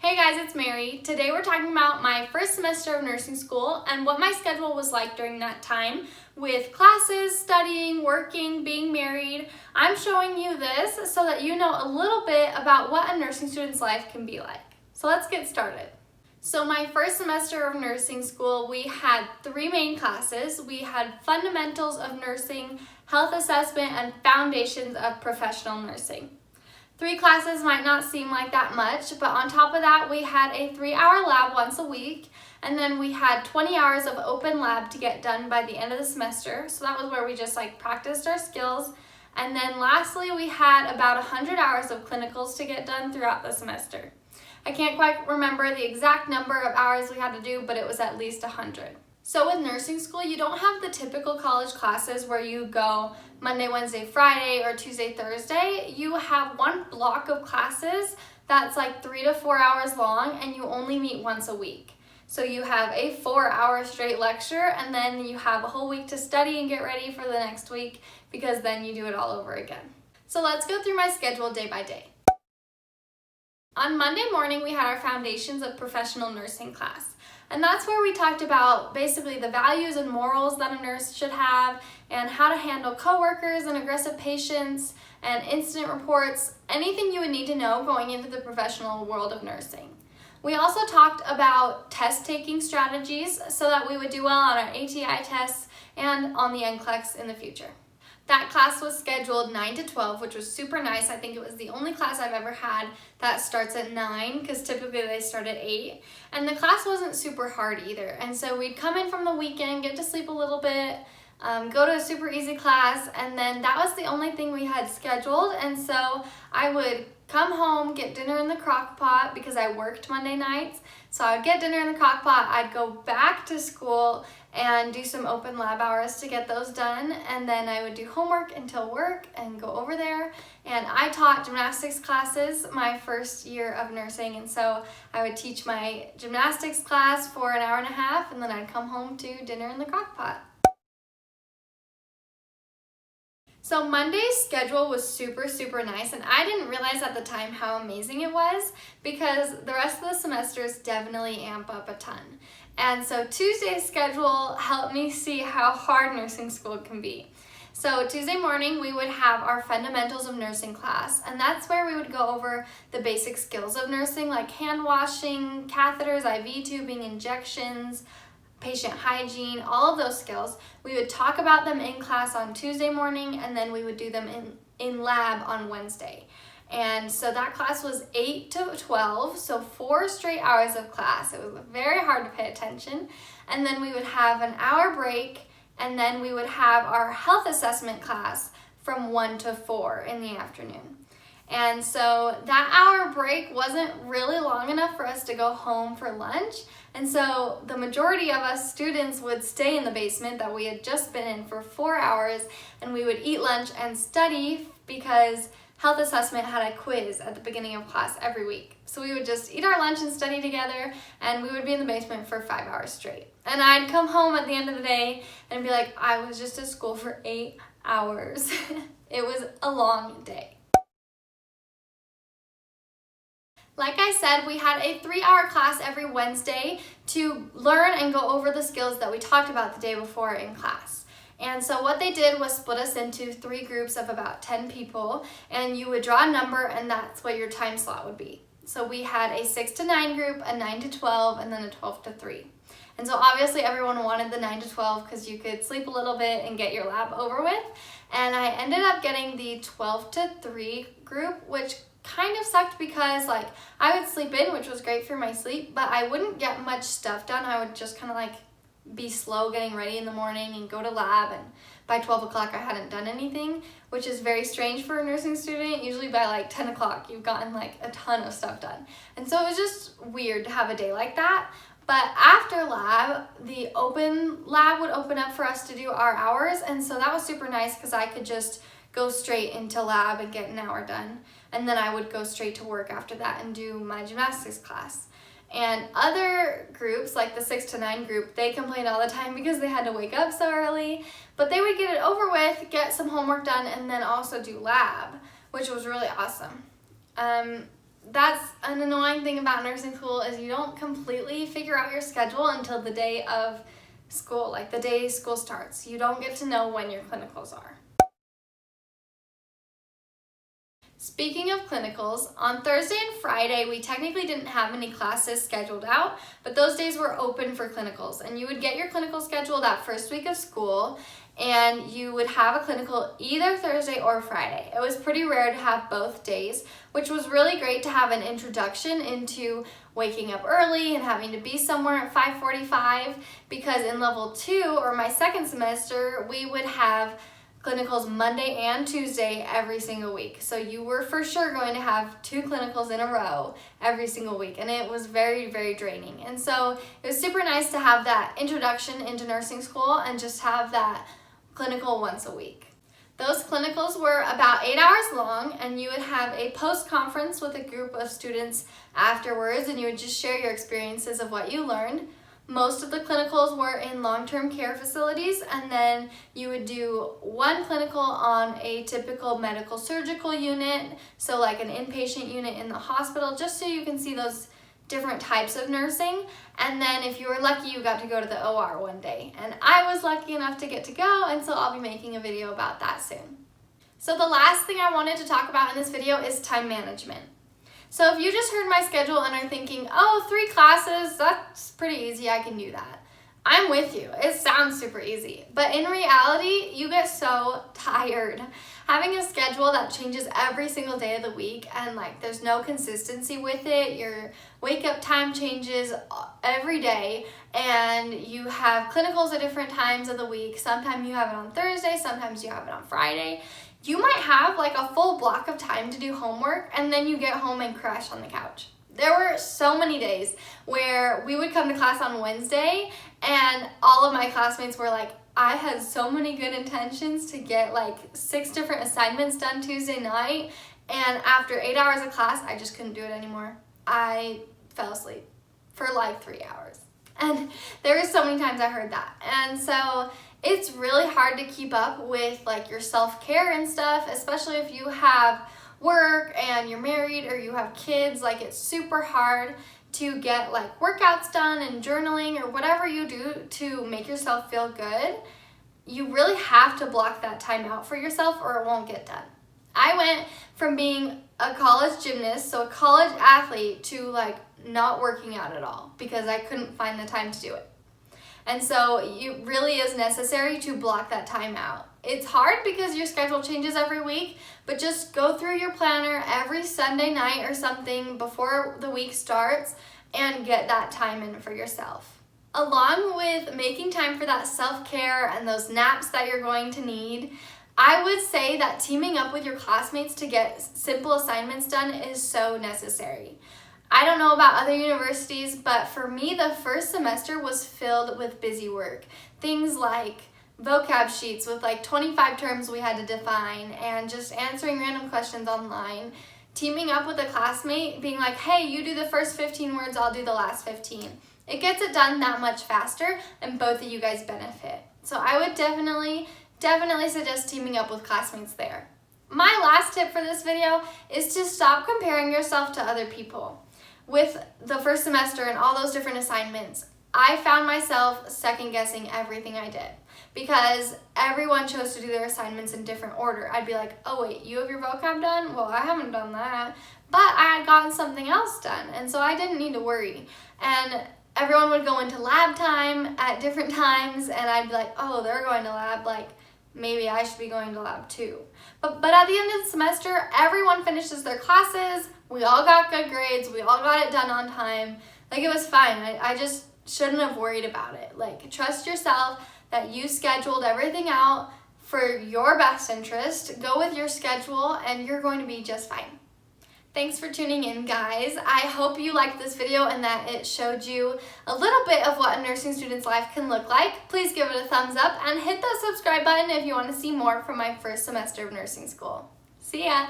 Hey guys, it's Mary. Today we're talking about my first semester of nursing school and what my schedule was like during that time with classes, studying, working, being married. I'm showing you this so that you know a little bit about what a nursing student's life can be like. So let's get started. So my first semester of nursing school, we had three main classes. We had fundamentals of nursing, health assessment, and foundations of professional nursing. 3 classes might not seem like that much, but on top of that, we had a 3-hour lab once a week, and then we had 20 hours of open lab to get done by the end of the semester. So that was where we just practiced our skills. And then lastly, we had about 100 hours of clinicals to get done throughout the semester. I can't quite remember the exact number of hours we had to do, but it was at least 100. So with nursing school, you don't have the typical college classes where you go Monday, Wednesday, Friday, or Tuesday, Thursday. You have one block of classes that's like 3 to 4 hours long, and you only meet once a week. So you have a 4-hour straight lecture, and then you have a whole week to study and get ready for the next week, because then you do it all over again. So let's go through my schedule day by day. On Monday morning, we had our Foundations of Professional Nursing class. And that's where we talked about basically the values and morals that a nurse should have and how to handle coworkers and aggressive patients and incident reports, anything you would need to know going into the professional world of nursing. We also talked about test-taking strategies so that we would do well on our ATI tests and on the NCLEX in the future. That class was scheduled 9 to 12, which was super nice. I think it was the only class I've ever had that starts at 9, because typically they start at 8. And the class wasn't super hard either. And so we'd come in from the weekend, get to sleep a little bit, go to a super easy class, and then that was the only thing we had scheduled. And so I would come home, get dinner in the crock pot because I worked Monday nights. So I would get dinner in the crock pot, I'd go back to school and do some open lab hours to get those done, and then I would do homework until work and go over there. And I taught gymnastics classes my first year of nursing, and so I would teach my gymnastics class for an hour and a half, and then I'd come home to dinner in the crock pot. So Monday's schedule was super nice, and I didn't realize at the time how amazing it was because the rest of the semesters definitely amp up a ton. And so Tuesday's schedule helped me see how hard nursing school can be. So Tuesday morning we would have our fundamentals of nursing class, and that's where we would go over the basic skills of nursing like hand washing, catheters, IV tubing, injections, patient hygiene, all of those skills. We would talk about them in class on Tuesday morning, and then we would do them in lab on Wednesday. And so that class was 8 to 12, so 4 straight hours of class. It was very hard to pay attention. And then we would have an hour break, and then we would have our health assessment class from 1 to 4 in the afternoon. And so that hour break wasn't really long enough for us to go home for lunch. And so the majority of us students would stay in the basement that we had just been in for 4 hours, and we would eat lunch and study because health assessment had a quiz at the beginning of class every week. So we would just eat our lunch and study together, and we would be in the basement for 5 hours straight. And I'd come home at the end of the day and be like, I was just at school for 8 hours. It was a long day. Like I said, we had a 3-hour class every Wednesday to learn and go over the skills that we talked about the day before in class. And so what they did was split us into 3 groups of about 10 people, and you would draw a number, and that's what your time slot would be. So we had a 6 to 9 group, a 9 to 12, and then a 12 to 3. And so obviously everyone wanted the 9 to 12 because you could sleep a little bit and get your lab over with. And I ended up getting the 12 to 3 group, which kind of sucked because I would sleep in, which was great for my sleep, but I wouldn't get much stuff done. I would just kind of be slow getting ready in the morning and go to lab, and by 12 o'clock I hadn't done anything, which is very strange for a nursing student. Usually by 10 o'clock you've gotten a ton of stuff done. And so it was just weird to have a day like that. But after lab, the open lab would open up for us to do our hours, and so that was super nice because I could just go straight into lab and get an hour done. And then I would go straight to work after that and do my gymnastics class. And other groups, like the 6 to 9 group, they complained all the time because they had to wake up so early, but they would get it over with, get some homework done, and then also do lab, which was really awesome. that's an annoying thing about nursing school is you don't completely figure out your schedule until the day of school, like the day school starts. You don't get to know when your clinicals are. Speaking of clinicals, on Thursday and Friday, we technically didn't have any classes scheduled out, but those days were open for clinicals. And you would get your clinical schedule that first week of school, and you would have a clinical either Thursday or Friday. It was pretty rare to have both days, which was really great to have an introduction into waking up early and having to be somewhere at 5:45, because in level 2, or my second semester, we would have clinicals Monday and Tuesday every single week. So you were for sure going to have 2 clinicals in a row every single week, and it was very, very draining. And so it was super nice to have that introduction into nursing school and just have that clinical once a week. Those clinicals were about 8 hours long, and you would have a post-conference with a group of students afterwards, and you would just share your experiences of what you learned. Most of the clinicals were in long-term care facilities, and then you would do one clinical on a typical medical surgical unit, so like an inpatient unit in the hospital, just so you can see those different types of nursing. And then if you were lucky, you got to go to the OR one day. And I was lucky enough to get to go, and so I'll be making a video about that soon. So the last thing I wanted to talk about in this video is time management. So if you just heard my schedule and are thinking, oh, 3 classes, that's pretty easy, I can do that. I'm with you. It sounds super easy. But in reality, you get so tired. Having a schedule that changes every single day of the week, and like there's no consistency with it, your wake up time changes every day, and you have clinicals at different times of the week. Sometimes you have it on Thursday, sometimes you have it on Friday. You might have like a full block of time to do homework, and then you get home and crash on the couch. There were so many days where we would come to class on Wednesday, and all of my classmates were like, I had so many good intentions to get like 6 different assignments done Tuesday night, and after 8 hours of class, I just couldn't do it anymore. I fell asleep for like 3 hours. And there were so many times I heard that. And so it's really hard to keep up with like your self-care and stuff, especially if you have work and you're married or you have kids. Like, it's super hard to get like workouts done and journaling or whatever you do to make yourself feel good. You really have to block that time out for yourself or it won't get done. I went from being a college gymnast, so a college athlete, to like not working out at all because I couldn't find the time to do it. And so it really is necessary to block that time out. It's hard because your schedule changes every week, but just go through your planner every Sunday night or something before the week starts and get that time in for yourself. Along with making time for that self-care and those naps that you're going to need, I would say that teaming up with your classmates to get simple assignments done is so necessary. I don't know about other universities, but for me, the first semester was filled with busy work. Things like vocab sheets with like 25 terms we had to define, and just answering random questions online. Teaming up with a classmate, being like, hey, you do the first 15 words, I'll do the last 15. It gets it done that much faster, and both of you guys benefit. So I would definitely suggest teaming up with classmates there. My last tip for this video is to stop comparing yourself to other people. With the first semester and all those different assignments, I found myself second guessing everything I did because everyone chose to do their assignments in different order. I'd be like, oh wait, you have your vocab done? Well, I haven't done that. But I had gotten something else done, and so I didn't need to worry. And everyone would go into lab time at different times, and I'd be like, oh, they're going to lab, like maybe I should be going to lab too. But at the end of the semester, everyone finishes their classes. We all got good grades. We all got it done on time. Like, it was fine. I just shouldn't have worried about it. Like, trust yourself that you scheduled everything out for your best interest. Go with your schedule and you're going to be just fine. Thanks for tuning in, guys. I hope you liked this video and that it showed you a little bit of what a nursing student's life can look like. Please give it a thumbs up and hit that subscribe button if you want to see more from my first semester of nursing school. See ya!